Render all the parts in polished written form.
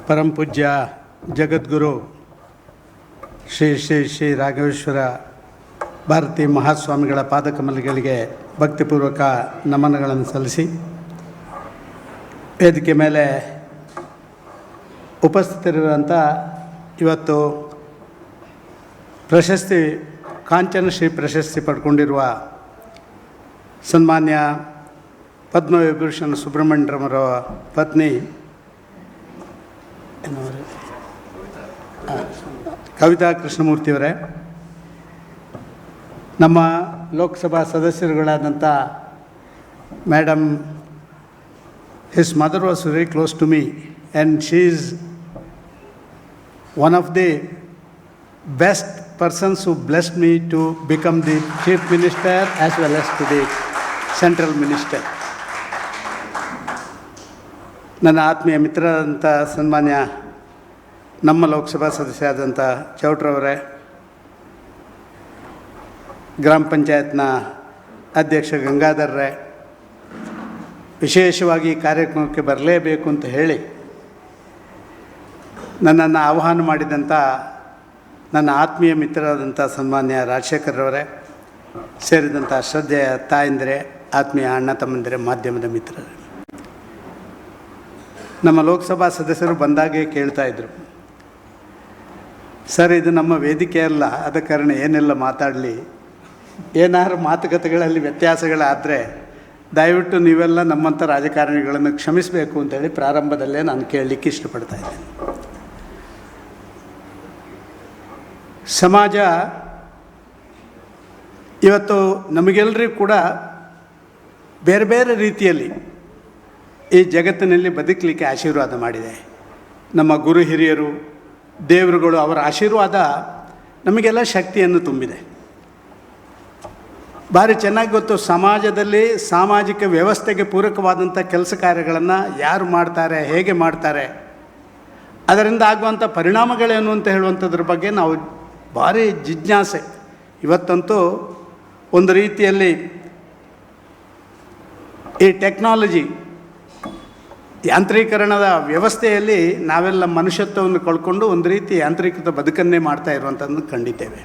ಪರಮ ಪೂಜ್ಯ ಜಗದ್ಗುರು ಶ್ರೀ ಶ್ರೀ ಶ್ರೀ ರಾಘವೇಶ್ವರ ಭಾರತಿ ಮಹಾಸ್ವಾಮಿಗಳ ಪಾದಕಮಲಗಳಿಗೆ ಭಕ್ತಿಪೂರ್ವಕ ನಮನಗಳನ್ನು ಸಲ್ಲಿಸಿ, ವೇದಿಕೆ ಮೇಲೆ ಉಪಸ್ಥಿತರಿರುವಂಥ ಇವತ್ತು ಪ್ರಶಸ್ತಿ ಕಾಂಚನಶ್ರೀ ಪ್ರಶಸ್ತಿ ಪಡ್ಕೊಂಡಿರುವ ಸನ್ಮಾನ್ಯ ಪದ್ಮವಿಭೂಷಣ ಸುಬ್ರಹ್ಮಣ್ಯರವರ ಪತ್ನಿ ಕವಿತಾ ಕೃಷ್ಣಮೂರ್ತಿಯವರೇ, ನಮ್ಮ Lok Sabha ಸದಸ್ಯರುಗಳಾದಂಥ madam, his mother was very close to me and she is one of the best persons who blessed me to become the Chief Minister as well as to the Central Minister. ನನ್ನ ಆತ್ಮೀಯ ಮಿತ್ರರಾದಂಥ ಸನ್ಮಾನ್ಯ ನಮ್ಮ ಲೋಕಸಭಾ ಸದಸ್ಯರಾದಂಥ ಚೌಟ್ರವರೇ, ಗ್ರಾಮ ಪಂಚಾಯತ್ನ ಅಧ್ಯಕ್ಷ ಗಂಗಾಧರ್ರೇ, ವಿಶೇಷವಾಗಿ ಈ ಕಾರ್ಯಕ್ರಮಕ್ಕೆ ಬರಲೇಬೇಕು ಅಂತ ಹೇಳಿ ನನ್ನನ್ನು ಆಹ್ವಾನ ಮಾಡಿದಂಥ ನನ್ನ ಆತ್ಮೀಯ ಮಿತ್ರರಾದಂಥ ಸನ್ಮಾನ್ಯ ರಾಜಶೇಖರ್ರವರೇ, ಸೇರಿದಂಥ ಶ್ರದ್ಧೆಯ ತಾಯಂದಿರೇ, ಆತ್ಮೀಯ ಅಣ್ಣ ತಮ್ಮಂದಿರೇ, ಮಾಧ್ಯಮದ ಮಿತ್ರರೇ, ನಮ್ಮ ಲೋಕಸಭಾ ಸದಸ್ಯರು ಬಂದಾಗೆ ಕೇಳ್ತಾಯಿದ್ರು, ಸರ್ ಇದು ನಮ್ಮ ವೇದಿಕೆ ಅಲ್ಲ, ಆದ ಕಾರಣ ಏನೆಲ್ಲ ಮಾತಾಡಲಿ, ಏನಾದ್ರು ಮಾತುಕತೆಗಳಲ್ಲಿ ವ್ಯತ್ಯಾಸಗಳಾದರೆ ದಯವಿಟ್ಟು ನೀವೆಲ್ಲ ನಮ್ಮಂಥ ರಾಜಕಾರಣಿಗಳನ್ನು ಕ್ಷಮಿಸಬೇಕು ಅಂತೇಳಿ ಪ್ರಾರಂಭದಲ್ಲೇ ನಾನು ಕೇಳಲಿಕ್ಕೆ ಇಷ್ಟಪಡ್ತಾ ಇದ್ದೇನೆ. ಸಮಾಜ ಇವತ್ತು ನಮಗೆಲ್ಲರಿಗೂ ಕೂಡ ಬೇರೆ ಬೇರೆ ರೀತಿಯಲ್ಲಿ ಈ ಜಗತ್ತಿನಲ್ಲಿ ಬದುಕಲಿಕ್ಕೆ ಆಶೀರ್ವಾದ ಮಾಡಿದೆ. ನಮ್ಮ ಗುರು ಹಿರಿಯರು, ದೇವರುಗಳು, ಅವರ ಆಶೀರ್ವಾದ ನಮಗೆಲ್ಲ ಶಕ್ತಿಯನ್ನು ತುಂಬಿದೆ. ಭಾರಿ ಚೆನ್ನಾಗಿ ಗೊತ್ತು, ಸಮಾಜದಲ್ಲಿ ಸಾಮಾಜಿಕ ವ್ಯವಸ್ಥೆಗೆ ಪೂರಕವಾದಂಥ ಕೆಲಸ ಕಾರ್ಯಗಳನ್ನು ಯಾರು ಮಾಡ್ತಾರೆ, ಹೇಗೆ ಮಾಡ್ತಾರೆ, ಅದರಿಂದ ಆಗುವಂಥ ಪರಿಣಾಮಗಳೇನು ಅಂತ ಹೇಳುವಂಥದ್ರ ಬಗ್ಗೆ ನಾವು ಭಾರಿ ಜಿಜ್ಞಾಸೆ. ಇವತ್ತಂತೂ ಒಂದು ರೀತಿಯಲ್ಲಿ ಈ ಟೆಕ್ನಾಲಜಿ, ಯಾಂತ್ರೀಕರಣದ ವ್ಯವಸ್ಥೆಯಲ್ಲಿ ನಾವೆಲ್ಲ ಮನುಷ್ಯತ್ವವನ್ನು ಕಳ್ಕೊಂಡು ಒಂದು ರೀತಿ ಯಾಂತ್ರಿಕೃತ ಬದುಕನ್ನೇ ಮಾಡ್ತಾ ಇರುವಂಥದ್ದನ್ನು ಕಂಡಿದ್ದೇವೆ.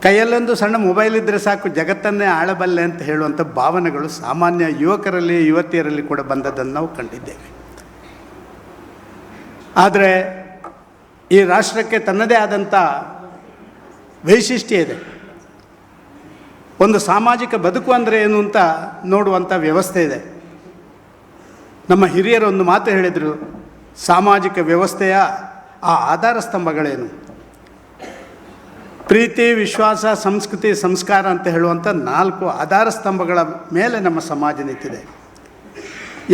ಕೈಯಲ್ಲೊಂದು ಸಣ್ಣ ಮೊಬೈಲ್ ಇದ್ದರೆ ಸಾಕು, ಜಗತ್ತನ್ನೇ ಆಳಬಲ್ಲೆ ಅಂತ ಹೇಳುವಂಥ ಭಾವನೆಗಳು ಸಾಮಾನ್ಯ ಯುವಕರಲ್ಲಿ, ಯುವತಿಯರಲ್ಲಿ ಕೂಡ ಬಂದದ್ದನ್ನು ನಾವು ಕಂಡಿದ್ದೇವೆ. ಆದರೆ ಈ ರಾಷ್ಟ್ರಕ್ಕೆ ತನ್ನದೇ ಆದಂಥ ವೈಶಿಷ್ಟ್ಯ ಇದೆ. ಒಂದು ಸಾಮಾಜಿಕ ಬದುಕು ಅಂದರೆ ಏನು ಅಂತ ನೋಡುವಂಥ ವ್ಯವಸ್ಥೆ ಇದೆ. ನಮ್ಮ ಹಿರಿಯರು ಒಂದು ಮಾತು ಹೇಳಿದರು, ಸಾಮಾಜಿಕ ವ್ಯವಸ್ಥೆಯ ಆ ಆಧಾರ ಸ್ತಂಭಗಳೇನು? ಪ್ರೀತಿ, ವಿಶ್ವಾಸ, ಸಂಸ್ಕೃತಿ, ಸಂಸ್ಕಾರ ಅಂತ ಹೇಳುವಂಥ 4 ಆಧಾರ ಸ್ತಂಭಗಳ ಮೇಲೆ ನಮ್ಮ ಸಮಾಜ ನಿಂತಿದೆ.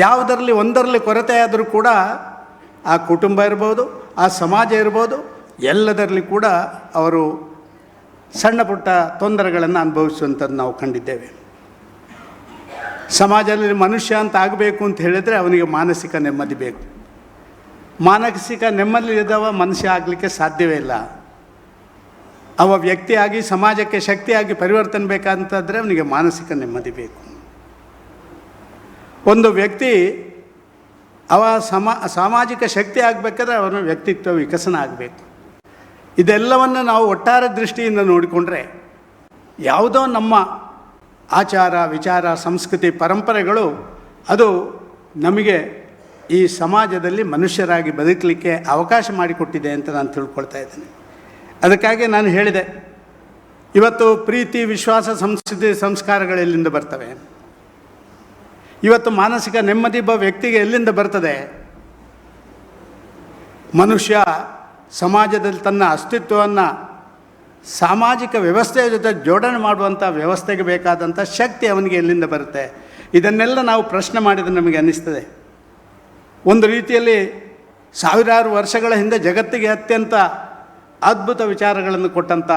ಯಾವುದರಲ್ಲಿ ಒಂದರಲ್ಲಿ ಕೊರತೆ ಆದರೂ ಕೂಡ ಆ ಕುಟುಂಬ ಇರ್ಬೋದು, ಆ ಸಮಾಜ ಇರ್ಬೋದು, ಎಲ್ಲದರಲ್ಲಿ ಕೂಡ ಅವರು ಸಣ್ಣ ಪುಟ್ಟ ತೊಂದರೆಗಳನ್ನು ಅನುಭವಿಸುವಂಥದ್ದು ನಾವು ಕಂಡಿದ್ದೇವೆ. ಸಮಾಜದಲ್ಲಿ ಮನುಷ್ಯ ಅಂತ ಆಗಬೇಕು ಅಂತ ಹೇಳಿದರೆ ಅವನಿಗೆ ಮಾನಸಿಕ ನೆಮ್ಮದಿ ಬೇಕು. ಮಾನಸಿಕ ನೆಮ್ಮದಿ ಇದ್ದವ ಮನುಷ್ಯ ಆಗಲಿಕ್ಕೆ ಸಾಧ್ಯವೇ ಇಲ್ಲ. ಅವ ವ್ಯಕ್ತಿಯಾಗಿ ಸಮಾಜಕ್ಕೆ ಶಕ್ತಿಯಾಗಿ ಪರಿವರ್ತನೆ ಬೇಕಂತಂದರೆ ಅವನಿಗೆ ಮಾನಸಿಕ ನೆಮ್ಮದಿ ಬೇಕು. ಒಂದು ವ್ಯಕ್ತಿ ಅವ ಸಾಮಾಜಿಕ ಶಕ್ತಿ ಆಗಬೇಕಾದ್ರೆ ಅವನ ವ್ಯಕ್ತಿತ್ವ ವಿಕಸನ ಆಗಬೇಕು. ಇದೆಲ್ಲವನ್ನು ನಾವು ಒಟ್ಟಾರೆ ದೃಷ್ಟಿಯಿಂದ ನೋಡಿಕೊಂಡ್ರೆ ಯಾವುದೋ ನಮ್ಮ ಆಚಾರ, ವಿಚಾರ, ಸಂಸ್ಕೃತಿ, ಪರಂಪರೆಗಳು ಅದು ನಮಗೆ ಈ ಸಮಾಜದಲ್ಲಿ ಮನುಷ್ಯರಾಗಿ ಬದುಕಲಿಕ್ಕೆ ಅವಕಾಶ ಮಾಡಿಕೊಟ್ಟಿದೆ ಅಂತ ನಾನು ತಿಳ್ಕೊಳ್ತಾ ಇದ್ದೇನೆ. ಅದಕ್ಕಾಗಿ ನಾನು ಹೇಳಿದೆ, ಇವತ್ತು ಪ್ರೀತಿ, ವಿಶ್ವಾಸ, ಸಂಸ್ಕೃತಿ, ಸಂಸ್ಕಾರಗಳು ಎಲ್ಲಿಂದ ಬರ್ತವೆ? ಇವತ್ತು ಮಾನಸಿಕ ನೆಮ್ಮದಿ ವ್ಯಕ್ತಿಗೆ ಎಲ್ಲಿಂದ ಬರ್ತದೆ? ಮನುಷ್ಯ ಸಮಾಜದಲ್ಲಿ ತನ್ನ ಅಸ್ತಿತ್ವವನ್ನು ಸಾಮಾಜಿಕ ವ್ಯವಸ್ಥೆಯ ಜೊತೆ ಜೋಡಣೆ ಮಾಡುವಂಥ ವ್ಯವಸ್ಥೆಗೆ ಬೇಕಾದಂಥ ಶಕ್ತಿ ಅವನಿಗೆ ಎಲ್ಲಿಂದ ಬರುತ್ತೆ? ಇದನ್ನೆಲ್ಲ ನಾವು ಪ್ರಶ್ನೆ ಮಾಡಿದರೆ ನಮಗೆ ಅನ್ನಿಸ್ತದೆ. ಒಂದು ರೀತಿಯಲ್ಲಿ ಸಾವಿರಾರು ವರ್ಷಗಳ ಹಿಂದೆ ಜಗತ್ತಿಗೆ ಅತ್ಯಂತ ಅದ್ಭುತ ವಿಚಾರಗಳನ್ನು ಕೊಟ್ಟಂಥ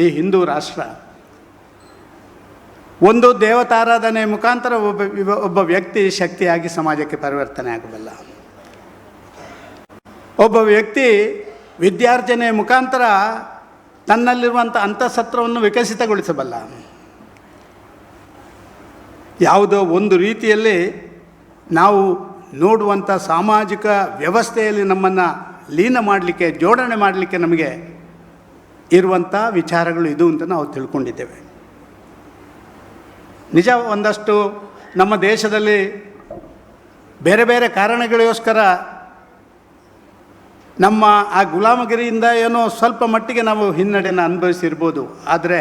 ಈ ಹಿಂದೂ ರಾಷ್ಟ್ರ, ಒಂದು ದೇವತಾರಾಧನೆ ಮುಖಾಂತರ ಒಬ್ಬ ವ್ಯಕ್ತಿ ಶಕ್ತಿಯಾಗಿ ಸಮಾಜಕ್ಕೆ ಪರಿವರ್ತನೆ ಆಗಬಲ್ಲ. ಒಬ್ಬ ವ್ಯಕ್ತಿ ವಿದ್ಯಾರ್ಜನೆ ಮುಖಾಂತರ ತನ್ನಲ್ಲಿರುವಂಥ ಅಂತಃಸತ್ವವನ್ನು ವಿಕಸಿತಗೊಳಿಸಬಲ್ಲ. ಯಾವುದೋ ಒಂದು ರೀತಿಯಲ್ಲಿ ನಾವು ನೋಡುವಂಥ ಸಾಮಾಜಿಕ ವ್ಯವಸ್ಥೆಯಲ್ಲಿ ನಮ್ಮನ್ನು ಲೀನ ಮಾಡಲಿಕ್ಕೆ, ಜೋಡಣೆ ಮಾಡಲಿಕ್ಕೆ ನಮಗೆ ಇರುವಂಥ ವಿಚಾರಗಳು ಇದು ಅಂತ ನಾವು ತಿಳ್ಕೊಂಡಿದ್ದೇವೆ. ನಿಜ, ಒಂದಷ್ಟು ನಮ್ಮ ದೇಶದಲ್ಲಿ ಬೇರೆ ಬೇರೆ ಕಾರಣಗಳಿಗೋಸ್ಕರ ನಮ್ಮ ಆ ಗುಲಾಮಗಿರಿಯಿಂದ ಏನೋ ಸ್ವಲ್ಪ ಮಟ್ಟಿಗೆ ನಾವು ಹಿನ್ನಡೆಯನ್ನು ಅನುಭವಿಸಿರ್ಬೋದು. ಆದರೆ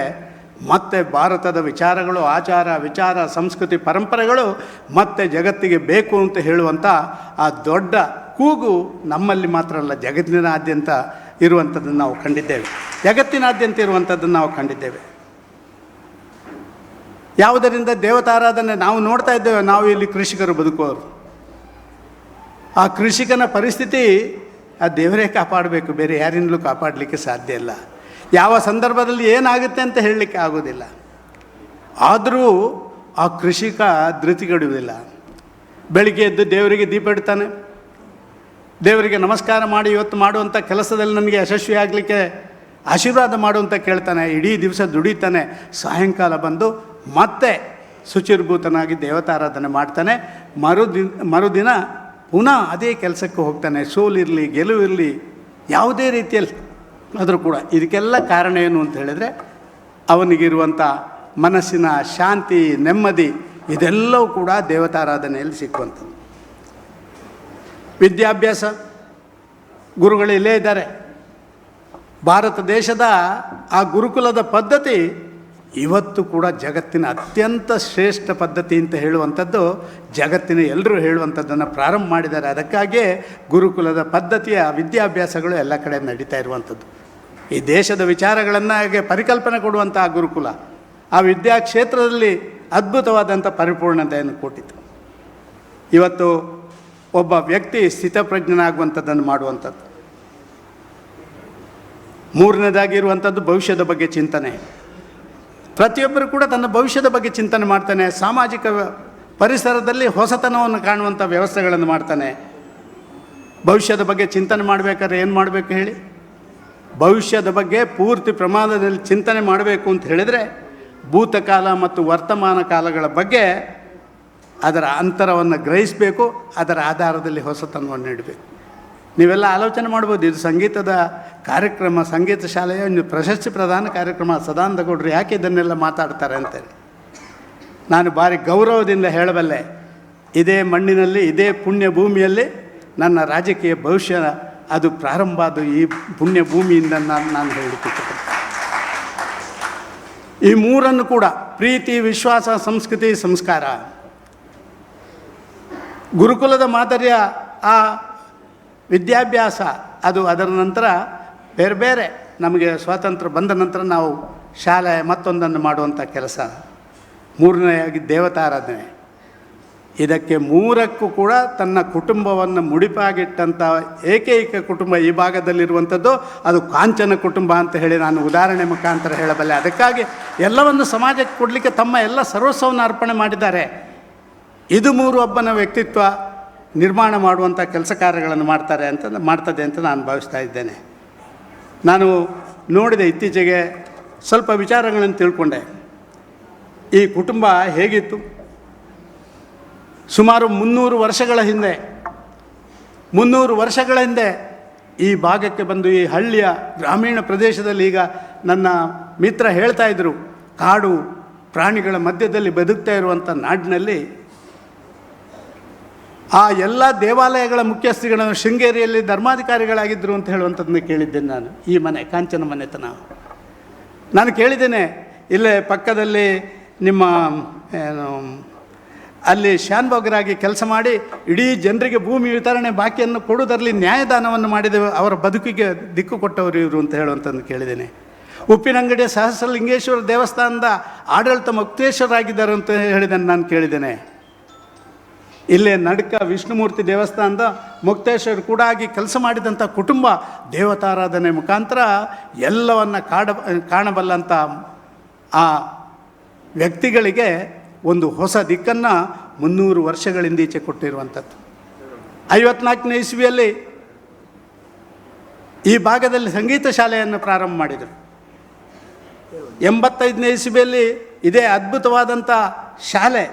ಮತ್ತೆ ಭಾರತದ ವಿಚಾರಗಳು, ಆಚಾರ ವಿಚಾರ, ಸಂಸ್ಕೃತಿ, ಪರಂಪರೆಗಳು ಮತ್ತೆ ಜಗತ್ತಿಗೆ ಬೇಕು ಅಂತ ಹೇಳುವಂಥ ಆ ದೊಡ್ಡ ಕೂಗು ನಮ್ಮಲ್ಲಿ ಮಾತ್ರ ಅಲ್ಲ, ಜಗತ್ತಿನಾದ್ಯಂತ ಇರುವಂಥದ್ದನ್ನು ನಾವು ಕಂಡಿದ್ದೇವೆ. ಜಗತ್ತಿನಾದ್ಯಂತ ಇರುವಂಥದ್ದನ್ನು ನಾವು ಕಂಡಿದ್ದೇವೆ. ಯಾವುದರಿಂದ ದೇವತಾರಾಧನೆ ನಾವು ನೋಡ್ತಾ ಇದ್ದೇವೆ. ನಾವು ಇಲ್ಲಿ ಕೃಷಿಕರು ಬದುಕುವವರು. ಆ ಕೃಷಿಕನ ಪರಿಸ್ಥಿತಿ ಆ ದೇವರೇ ಕಾಪಾಡಬೇಕು, ಬೇರೆ ಯಾರಿಂದಲೂ ಕಾಪಾಡಲಿಕ್ಕೆ ಸಾಧ್ಯ ಇಲ್ಲ. ಯಾವ ಸಂದರ್ಭದಲ್ಲಿ ಏನಾಗುತ್ತೆ ಅಂತ ಹೇಳಲಿಕ್ಕೆ ಆಗೋದಿಲ್ಲ. ಆದರೂ ಆ ಕೃಷಿಕ ಧೃತಿಗೆಡುವುದಿಲ್ಲ. ಬೆಳಿಗ್ಗೆ ಎದ್ದು ದೇವರಿಗೆ ದೀಪ ಇಡ್ತಾನೆ, ದೇವರಿಗೆ ನಮಸ್ಕಾರ ಮಾಡಿ ಇವತ್ತು ಮಾಡುವಂಥ ಕೆಲಸದಲ್ಲಿ ನನಗೆ ಯಶಸ್ವಿ ಆಗಲಿಕ್ಕೆ ಆಶೀರ್ವಾದ ಮಾಡುವಂತ ಕೇಳ್ತಾನೆ. ಇಡೀ ದಿವಸ ದುಡಿತಾನೆ. ಸಾಯಂಕಾಲ ಬಂದು ಮತ್ತೆ ಶುಚಿರ್ಭೂತನಾಗಿ ದೇವತಾರಾಧನೆ ಮಾಡ್ತಾನೆ. ಮರುದಿನ ಪುನಃ ಅದೇ ಕೆಲಸಕ್ಕೆ ಹೋಗ್ತಾನೆ. ಸೋಲಿರಲಿ ಗೆಲುವಿರಲಿ ಯಾವುದೇ ರೀತಿಯಲ್ಲಿ ಆದರೂ ಕೂಡ ಇದಕ್ಕೆಲ್ಲ ಕಾರಣ ಏನು ಅಂತ ಹೇಳಿದರೆ ಅವನಿಗಿರುವಂಥ ಮನಸ್ಸಿನ ಶಾಂತಿ, ನೆಮ್ಮದಿ, ಇದೆಲ್ಲವೂ ಕೂಡ ದೇವತಾರಾಧನೆಯಲ್ಲಿ ಸಿಕ್ಕುವಂಥದ್ದು. ವಿದ್ಯಾಭ್ಯಾಸ, ಗುರುಗಳು ಇಲ್ಲೇ ಇದ್ದಾರೆ. ಭಾರತ ದೇಶದ ಆ ಗುರುಕುಲದ ಪದ್ಧತಿ ಇವತ್ತು ಕೂಡ ಜಗತ್ತಿನ ಅತ್ಯಂತ ಶ್ರೇಷ್ಠ ಪದ್ಧತಿ ಅಂತ ಹೇಳುವಂಥದ್ದು ಜಗತ್ತಿನ ಎಲ್ಲರೂ ಹೇಳುವಂಥದ್ದನ್ನು ಪ್ರಾರಂಭ ಮಾಡಿದ್ದಾರೆ. ಅದಕ್ಕಾಗಿಯೇ ಗುರುಕುಲದ ಪದ್ಧತಿಯ ವಿದ್ಯಾಭ್ಯಾಸಗಳು ಎಲ್ಲ ಕಡೆ ನಡೀತಾ ಇರುವಂಥದ್ದು. ಈ ದೇಶದ ವಿಚಾರಗಳನ್ನಾಗೆ ಪರಿಕಲ್ಪನೆ ಕೊಡುವಂಥ ಆ ಗುರುಕುಲ ಆ ವಿದ್ಯಾಕ್ಷೇತ್ರದಲ್ಲಿ ಅದ್ಭುತವಾದಂಥ ಪರಿಪೂರ್ಣತೆಯನ್ನು ಕೊಟ್ಟಿತು. ಇವತ್ತು ಒಬ್ಬ ವ್ಯಕ್ತಿ ಸ್ಥಿತಪ್ರಜ್ಞನಾಗುವಂಥದ್ದನ್ನು ಮಾಡುವಂಥದ್ದು. ಮೂರನೇದಾಗಿರುವಂಥದ್ದು ಭವಿಷ್ಯದ ಬಗ್ಗೆ ಚಿಂತನೆ. ಪ್ರತಿಯೊಬ್ಬರು ಕೂಡ ತನ್ನ ಭವಿಷ್ಯದ ಬಗ್ಗೆ ಚಿಂತನೆ ಮಾಡ್ತಾನೆ. ಸಾಮಾಜಿಕ ಪರಿಸರದಲ್ಲಿ ಹೊಸತನವನ್ನು ಕಾಣುವಂಥ ವ್ಯವಸ್ಥೆಗಳನ್ನು ಮಾಡ್ತಾನೆ. ಭವಿಷ್ಯದ ಬಗ್ಗೆ ಚಿಂತನೆ ಮಾಡಬೇಕಾದ್ರೆ ಏನು ಮಾಡಬೇಕು ಹೇಳಿ? ಭವಿಷ್ಯದ ಬಗ್ಗೆ ಪೂರ್ತಿ ಪ್ರಮಾಣದಲ್ಲಿ ಚಿಂತನೆ ಮಾಡಬೇಕು ಅಂತ ಹೇಳಿದರೆ ಭೂತಕಾಲ ಮತ್ತು ವರ್ತಮಾನ ಕಾಲಗಳ ಬಗ್ಗೆ ಅದರ ಅಂತರವನ್ನು ಗ್ರಹಿಸಬೇಕು. ಅದರ ಆಧಾರದಲ್ಲಿ ಹೊಸತನವನ್ನು ನೀಡಬೇಕು. ನೀವೆಲ್ಲ ಆಲೋಚನೆ ಮಾಡ್ಬೋದು, ಇದು ಸಂಗೀತದ ಕಾರ್ಯಕ್ರಮ, ಸಂಗೀತ ಶಾಲೆಯ ಪ್ರಶಸ್ತಿ ಪ್ರದಾನ ಕಾರ್ಯಕ್ರಮ, ಸದಾನಂದ ಗೌಡರು ಯಾಕೆ ಇದನ್ನೆಲ್ಲ ಮಾತಾಡ್ತಾರೆ ಅಂತೇಳಿ ನಾನು ಭಾರಿ ಗೌರವದಿಂದ ಹೇಳಬಲ್ಲೆ. ಇದೇ ಮಣ್ಣಿನಲ್ಲಿ, ಇದೇ ಪುಣ್ಯ ಭೂಮಿಯಲ್ಲಿ ನನ್ನ ರಾಜಕೀಯ ಭವಿಷ್ಯ ಅದು ಪ್ರಾರಂಭ. ಅದು ಈ ಪುಣ್ಯ ಭೂಮಿಯಿಂದ ನಾನು ಹೇಳಲಿಕ್ಕೆ ಇಷ್ಟಪಡ್ತೀನಿ. ಈ ಮೂರನ್ನು ಕೂಡ ಪ್ರೀತಿ, ವಿಶ್ವಾಸ, ಸಂಸ್ಕೃತಿ, ಸಂಸ್ಕಾರ, ಗುರುಕುಲದ ಮಾದರಿಯ ಆ ವಿದ್ಯಾಭ್ಯಾಸ, ಅದು ಅದರ ನಂತರ ಬೇರೆ ಬೇರೆ ನಮಗೆ ಸ್ವಾತಂತ್ರ್ಯ ಬಂದ ನಂತರ ನಾವು ಶಾಲೆ ಮತ್ತೊಂದನ್ನು ಮಾಡುವಂಥ ಕೆಲಸ. ಮೂರನೆಯಾಗಿ ದೇವತಾರಾಧನೆ. ಇದಕ್ಕೆ ಮೂರಕ್ಕೂ ಕೂಡ ತನ್ನ ಕುಟುಂಬವನ್ನು ಮುಡಿಪಾಗಿಟ್ಟಂಥ ಏಕೈಕ ಕುಟುಂಬ ಈ ಭಾಗದಲ್ಲಿರುವಂಥದ್ದು ಅದು ಕಾಂಚನ ಕುಟುಂಬ ಅಂತ ಹೇಳಿ ನಾನು ಉದಾಹರಣೆ ಮುಖಾಂತರ ಹೇಳಬಲ್ಲೆ. ಅದಕ್ಕಾಗಿ ಎಲ್ಲವನ್ನು ಸಮಾಜಕ್ಕೆ ಕೊಡಲಿಕ್ಕೆ ತಮ್ಮ ಎಲ್ಲ ಸರ್ವಸ್ವವನ್ನು ಅರ್ಪಣೆ ಮಾಡಿದ್ದಾರೆ. ಇದು ಮೂರು ಒಬ್ಬನ ವ್ಯಕ್ತಿತ್ವ ನಿರ್ಮಾಣ ಮಾಡುವಂಥ ಕೆಲಸ ಕಾರ್ಯಗಳನ್ನು ಮಾಡ್ತದೆ ಅಂತ ನಾನು ಭಾವಿಸ್ತಾ ಇದ್ದೇನೆ. ನಾನು ನೋಡಿದೆ, ಇತ್ತೀಚೆಗೆ ಸ್ವಲ್ಪ ವಿಚಾರಗಳನ್ನು ತಿಳ್ಕೊಂಡೆ. ಈ ಕುಟುಂಬ ಹೇಗಿತ್ತು? ಸುಮಾರು 300 ವರ್ಷಗಳ ಹಿಂದೆ ಈ ಭಾಗಕ್ಕೆ ಬಂದು ಈ ಹಳ್ಳಿಯ ಗ್ರಾಮೀಣ ಪ್ರದೇಶದಲ್ಲಿ, ಈಗ ನನ್ನ ಮಿತ್ರ ಹೇಳ್ತಾ ಇದ್ದರು, ಕಾಡು ಪ್ರಾಣಿಗಳ ಮಧ್ಯದಲ್ಲಿ ಬದುಕ್ತಾ ಇರುವಂಥ ನಾಡಿನಲ್ಲಿ ಆ ಎಲ್ಲ ದೇವಾಲಯಗಳ ಮುಖ್ಯಸ್ಥರುಗಳನ್ನು ಶೃಂಗೇರಿಯಲ್ಲಿ ಧರ್ಮಾಧಿಕಾರಿಗಳಾಗಿದ್ದರು ಅಂತ ಹೇಳುವಂಥದ್ದನ್ನು ಕೇಳಿದ್ದೇನೆ ನಾನು. ಈ ಮನೆ ಕಾಂಚನ ಮನೆತನ ನಾನು ಕೇಳಿದ್ದೇನೆ. ಇಲ್ಲೇ ಪಕ್ಕದಲ್ಲಿ ನಿಮ್ಮ ಅಲ್ಲಿ ಶಾನ್ಭೋಗರಾಗಿ ಕೆಲಸ ಮಾಡಿ ಇಡೀ ಜನರಿಗೆ ಭೂಮಿ ವಿತರಣೆ ಬಾಕಿಯನ್ನು ಕೊಡುವುದರಲ್ಲಿ ನ್ಯಾಯದಾನವನ್ನು ಮಾಡಿದ ಅವರ ಬದುಕಿಗೆ ದಿಕ್ಕು ಕೊಟ್ಟವರು ಇವರು ಅಂತ ಹೇಳುವಂಥದ್ದು ಕೇಳಿದ್ದೇನೆ. ಉಪ್ಪಿನಂಗಡಿಯ ಸಹಸ್ರಲಿಂಗೇಶ್ವರ ದೇವಸ್ಥಾನದ ಆಡಳಿತ ಮುಕ್ತೇಶ್ವರಾಗಿದ್ದಾರೆ ಅಂತ ಹೇಳಿದ್ದನ್ನು ನಾನು ಕೇಳಿದ್ದೇನೆ. ಇಲ್ಲೇ ನಡ್ಕ ವಿಷ್ಣುಮೂರ್ತಿ ದೇವಸ್ಥಾನದ ಮುಕ್ತೇಶ್ವರ ಕೂಡ ಆಗಿ ಕೆಲಸ ಮಾಡಿದಂಥ ಕುಟುಂಬ ದೇವತಾರಾಧನೆ ಮುಖಾಂತರ ಎಲ್ಲವನ್ನು ಕಾಣಬಲ್ಲಂಥ ಆ ವ್ಯಕ್ತಿಗಳಿಗೆ ಒಂದು ಹೊಸ ದಿಕ್ಕನ್ನು 300 ವರ್ಷಗಳಿಂದ ಈಚೆ ಕೊಟ್ಟಿರುವಂಥದ್ದು. 54ನೇ ಇಸ್ವಿಯಲ್ಲಿ ಈ ಭಾಗದಲ್ಲಿ ಸಂಗೀತ ಶಾಲೆಯನ್ನು ಪ್ರಾರಂಭ ಮಾಡಿದರು. 85ನೇ ಇಸ್ವಿಯಲ್ಲಿ ಇದೇ ಅದ್ಭುತವಾದಂಥ ಶಾಲೆ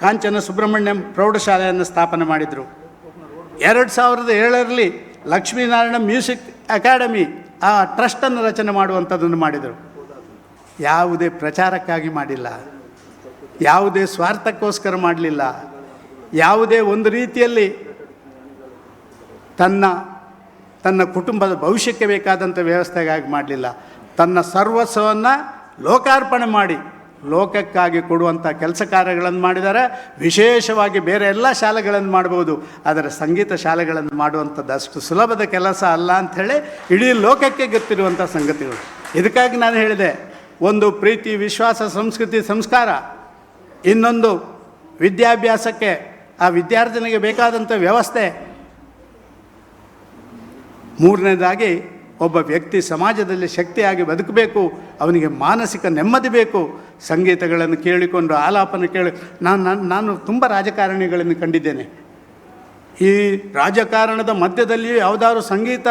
ಕಾಂಚನ ಸುಬ್ರಹ್ಮಣ್ಯಂ ಪ್ರೌಢಶಾಲೆಯನ್ನು ಸ್ಥಾಪನೆ ಮಾಡಿದರು. 2007ರಲ್ಲಿ ಲಕ್ಷ್ಮೀನಾರಾಯಣ ಮ್ಯೂಸಿಕ್ ಅಕಾಡೆಮಿ ಆ ಟ್ರಸ್ಟನ್ನು ರಚನೆ ಮಾಡುವಂಥದ್ದನ್ನು ಮಾಡಿದರು. ಯಾವುದೇ ಪ್ರಚಾರಕ್ಕಾಗಿ ಮಾಡಿಲ್ಲ, ಯಾವುದೇ ಸ್ವಾರ್ಥಕ್ಕೋಸ್ಕರ ಮಾಡಲಿಲ್ಲ, ಯಾವುದೇ ಒಂದು ರೀತಿಯಲ್ಲಿ ತನ್ನ ಕುಟುಂಬದ ಭವಿಷ್ಯಕ್ಕೆ ಬೇಕಾದಂಥ ವ್ಯವಸ್ಥೆಗಾಗಿ ಮಾಡಲಿಲ್ಲ. ತನ್ನ ಸರ್ವಸ್ವವನ್ನು ಲೋಕಾರ್ಪಣೆ ಮಾಡಿ ಲೋಕಕ್ಕಾಗಿ ಕೊಡುವಂಥ ಕೆಲಸ ಕಾರ್ಯಗಳನ್ನು ಮಾಡಿದ್ದಾರೆ. ವಿಶೇಷವಾಗಿ ಬೇರೆ ಎಲ್ಲ ಶಾಲೆಗಳನ್ನು ಮಾಡ್ಬೋದು, ಆದರೆ ಸಂಗೀತ ಶಾಲೆಗಳನ್ನು ಮಾಡುವಂಥದ್ದು ಅಷ್ಟು ಸುಲಭದ ಕೆಲಸ ಅಲ್ಲ ಅಂಥೇಳಿ ಇಡೀ ಲೋಕಕ್ಕೆ ಗೊತ್ತಿರುವಂಥ ಸಂಗತಿಗಳು. ಇದಕ್ಕಾಗಿ ನಾನು ಹೇಳಿದೆ, ಒಂದು ಪ್ರೀತಿ, ವಿಶ್ವಾಸ, ಸಂಸ್ಕೃತಿ, ಸಂಸ್ಕಾರ, ಇನ್ನೊಂದು ವಿದ್ಯಾಭ್ಯಾಸಕ್ಕೆ ಆ ವಿದ್ಯಾರ್ಥಿನಿಗೆ ಬೇಕಾದಂಥ ವ್ಯವಸ್ಥೆ, ಮೂರನೇದಾಗಿ ಒಬ್ಬ ವ್ಯಕ್ತಿ ಸಮಾಜದಲ್ಲಿ ಶಕ್ತಿಯಾಗಿ ಬದುಕಬೇಕು, ಅವನಿಗೆ ಮಾನಸಿಕ ನೆಮ್ಮದಿ ಬೇಕು. ಸಂಗೀತಗಳನ್ನು ಕೇಳಿಕೊಂಡು ಆಲಾಪನ ಕೇಳಿ ನಾನು ತುಂಬ ರಾಜಕಾರಣಿಗಳನ್ನು ಕಂಡಿದ್ದೇನೆ. ಈ ರಾಜಕಾರಣದ ಮಧ್ಯದಲ್ಲಿ ಯಾವುದಾದ್ರು ಸಂಗೀತ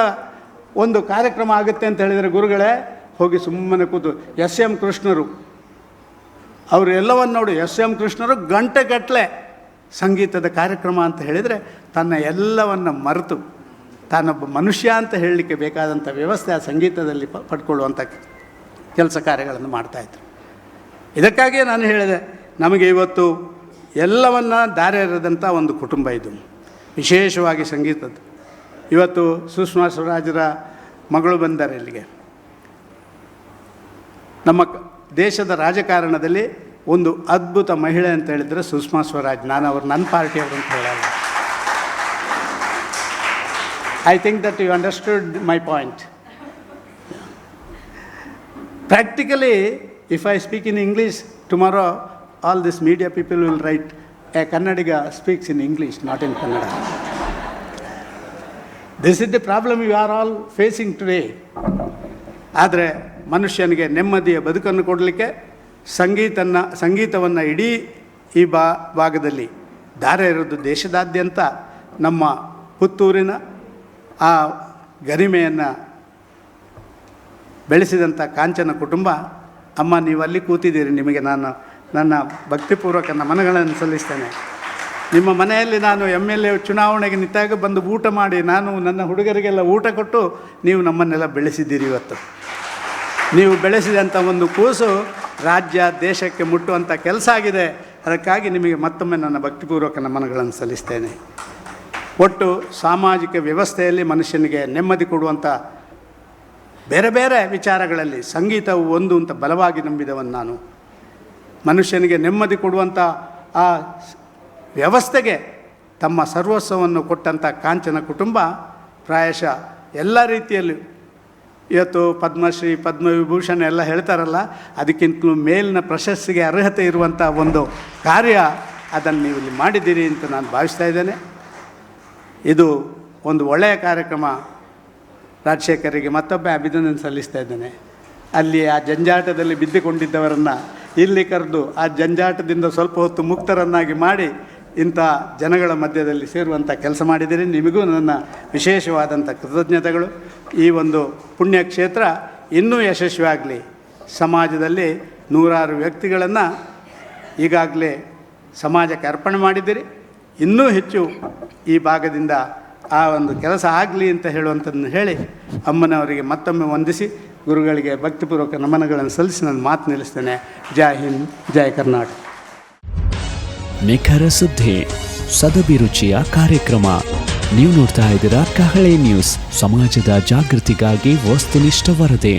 ಒಂದು ಕಾರ್ಯಕ್ರಮ ಆಗುತ್ತೆ ಅಂತ ಹೇಳಿದರೆ ಗುರುಗಳೇ ಹೋಗಿ ಸುಮ್ಮನೆ ಕೂತು ಎಸ್.ಎಂ. ಕೃಷ್ಣರು ಅವರು ಎಲ್ಲವನ್ನು ನೋಡಿ, ಎಸ್.ಎಂ. ಕೃಷ್ಣರು ಗಂಟೆಗಟ್ಟಲೆ ಸಂಗೀತದ ಕಾರ್ಯಕ್ರಮ ಅಂತ ಹೇಳಿದರೆ ತನ್ನ ಎಲ್ಲವನ್ನು ಮರೆತು ತಾನೊಬ್ಬ ಮನುಷ್ಯ ಅಂತ ಹೇಳಲಿಕ್ಕೆ ಬೇಕಾದಂಥ ವ್ಯವಸ್ಥೆ ಆ ಸಂಗೀತದಲ್ಲಿ ಪಡ್ಕೊಳ್ಳುವಂಥ ಕೆಲಸ ಕಾರ್ಯಗಳನ್ನು ಮಾಡ್ತಾಯಿದ್ರು. ಇದಕ್ಕಾಗಿಯೇ ನಾನು ಹೇಳಿದೆ, ನಮಗೆ ಇವತ್ತು ಎಲ್ಲವನ್ನ ದಾರಿ ಎರೆದಂಥ ಒಂದು ಕುಟುಂಬ ಇದು, ವಿಶೇಷವಾಗಿ ಸಂಗೀತದ್ದು. ಇವತ್ತು ಸುಷ್ಮಾ ಸ್ವರಾಜರ ಮಗಳು ಬಂದ್ದಾರೆ ಇಲ್ಲಿಗೆ. ನಮ್ಮ ದೇಶದ ರಾಜಕಾರಣದಲ್ಲಿ ಒಂದು ಅದ್ಭುತ ಮಹಿಳೆ ಅಂತ ಹೇಳಿದರೆ ಸುಷ್ಮಾ ಸ್ವರಾಜ್. ನಾನು ಅವರು ನನ್ನ ಪಾರ್ಟಿಯವರು ಅಂತ ಹೇಳಲ್ಲ. I think that you understood my point. Practically, if I speak in English, tomorrow all these media people will write, a Kannadiga speaks in English, not in Kannada. This is the problem you are all facing today. ಆದರೆ ಮನುಷ್ಯನಿಗೆ ನೆಮ್ಮದಿಯ ಬದುಕನ್ನು ಕೊಡಲಿಕ್ಕೆ ಸಂಗೀತವನ್ನು ಇಡೀ ಈ ಭಾಗದಲ್ಲಿ ದಾರಿ ಇರೋದು. ದೇಶದಾದ್ಯಂತ ನಮ್ಮ ಪುತ್ತೂರಿನ ಆ ಗರಿಮೆಯನ್ನು ಬೆಳೆಸಿದಂಥ ಕಾಂಚನ ಕುಟುಂಬ. ಅಮ್ಮ, ನೀವು ಅಲ್ಲಿ ಕೂತಿದ್ದೀರಿ, ನಿಮಗೆ ನಾನು ನನ್ನ ಭಕ್ತಿಪೂರ್ವಕ ನಮನಗಳನ್ನು ಸಲ್ಲಿಸ್ತೇನೆ. ನಿಮ್ಮ ಮನೆಯಲ್ಲಿ ನಾನು MLA ಚುನಾವಣೆಗೆ ನಿಂತಾಗ ಬಂದು ಊಟ ಮಾಡಿ ನಾನು ನನ್ನ ಹುಡುಗರಿಗೆಲ್ಲ ಊಟ ಕೊಟ್ಟು ನೀವು ನಮ್ಮನ್ನೆಲ್ಲ ಬೆಳೆಸಿದ್ದೀರಿ. ಇವತ್ತು ನೀವು ಬೆಳೆಸಿದಂಥ ಒಂದು ಕೂಸು ರಾಜ್ಯ ದೇಶಕ್ಕೆ ಮುಟ್ಟುವಂಥ ಕೆಲಸ ಆಗಿದೆ. ಅದಕ್ಕಾಗಿ ನಿಮಗೆ ಮತ್ತೊಮ್ಮೆ ನನ್ನ ಭಕ್ತಿಪೂರ್ವಕ ನಮನಗಳನ್ನು ಸಲ್ಲಿಸ್ತೇನೆ. ಒಟ್ಟು ಸಾಮಾಜಿಕ ವ್ಯವಸ್ಥೆಯಲ್ಲಿ ಮನುಷ್ಯನಿಗೆ ನೆಮ್ಮದಿ ಕೊಡುವಂಥ ಬೇರೆ ಬೇರೆ ವಿಚಾರಗಳಲ್ಲಿ ಸಂಗೀತವು ಒಂದು ಅಂತ ಬಲವಾಗಿ ನಂಬಿದವನು ನಾನು. ಮನುಷ್ಯನಿಗೆ ನೆಮ್ಮದಿ ಕೊಡುವಂಥ ಆ ವ್ಯವಸ್ಥೆಗೆ ತಮ್ಮ ಸರ್ವಸ್ವವನ್ನು ಕೊಟ್ಟಂಥ ಕಾಂಚನ ಕುಟುಂಬ ಪ್ರಾಯಶಃ ಎಲ್ಲ ರೀತಿಯಲ್ಲೂ ಇವತ್ತು ಪದ್ಮಶ್ರೀ, ಪದ್ಮವಿಭೂಷಣ ಎಲ್ಲ ಹೇಳ್ತಾರಲ್ಲ, ಅದಕ್ಕಿಂತಲೂ ಮೇಲಿನ ಪ್ರಶಸ್ತಿಗೆ ಅರ್ಹತೆ ಇರುವಂಥ ಒಂದು ಕಾರ್ಯ ಅದನ್ನು ನೀವು ಇಲ್ಲಿ ಮಾಡಿದ್ದೀರಿ ಅಂತ ನಾನು ಭಾವಿಸ್ತಾ ಇದ್ದೇನೆ. ಇದು ಒಂದು ಒಳ್ಳೆಯ ಕಾರ್ಯಕ್ರಮ. ರಾಜಶೇಖರಿಗೆ ಮತ್ತೊಬ್ಬ ಅಭಿನಂದನೆ ಸಲ್ಲಿಸ್ತಾ ಇದ್ದೇನೆ. ಅಲ್ಲಿ ಆ ಜಂಜಾಟದಲ್ಲಿ ಬಿದ್ದುಕೊಂಡಿದ್ದವರನ್ನು ಇಲ್ಲಿ ಕರೆದು ಆ ಜಂಜಾಟದಿಂದ ಸ್ವಲ್ಪ ಹೊತ್ತು ಮುಕ್ತರನ್ನಾಗಿ ಮಾಡಿ ಇಂಥ ಜನಗಳ ಮಧ್ಯದಲ್ಲಿ ಸೇರುವಂಥ ಕೆಲಸ ಮಾಡಿದ್ದೀರಿ. ನಿಮಗೂ ನನ್ನ ವಿಶೇಷವಾದಂಥ ಕೃತಜ್ಞತೆಗಳು. ಈ ಒಂದು ಪುಣ್ಯಕ್ಷೇತ್ರ ಇನ್ನೂ ಯಶಸ್ವಿಯಾಗಲಿ. ಸಮಾಜದಲ್ಲಿ 100 ವ್ಯಕ್ತಿಗಳನ್ನು ಈಗಾಗಲೇ ಸಮಾಜಕ್ಕೆ ಅರ್ಪಣೆ ಮಾಡಿದ್ದೀರಿ. ಇನ್ನೂ ಹೆಚ್ಚು ಈ ಭಾಗದಿಂದ ಆ ಒಂದು ಕೆಲಸ ಆಗಲಿ ಅಂತ ಹೇಳುವಂಥದ್ದನ್ನು ಹೇಳಿ ಅಮ್ಮನವರಿಗೆ ಮತ್ತೊಮ್ಮೆ ವಂದಿಸಿ ಗುರುಗಳಿಗೆ ಭಕ್ತಿಪೂರ್ವಕ ನಮನಗಳನ್ನು ಸಲ್ಲಿಸಿ ನಾನು ಮಾತು ನಿಲ್ಲಿಸ್ತೇನೆ. ಜೈ ಹಿಂದ್, ಜೈ ಕರ್ನಾಟಕ. ನಿಖರ ಸುದ್ದಿ, ಸದಭಿರುಚಿಯ ಕಾರ್ಯಕ್ರಮ. ನೀವು ನೋಡ್ತಾ ಇದ್ದೀರಾ ಕಹಳೆ ನ್ಯೂಸ್, ಸಮಾಜದ ಜಾಗೃತಿಗಾಗಿ ವಸ್ತುನಿಷ್ಠ ವರದಿ.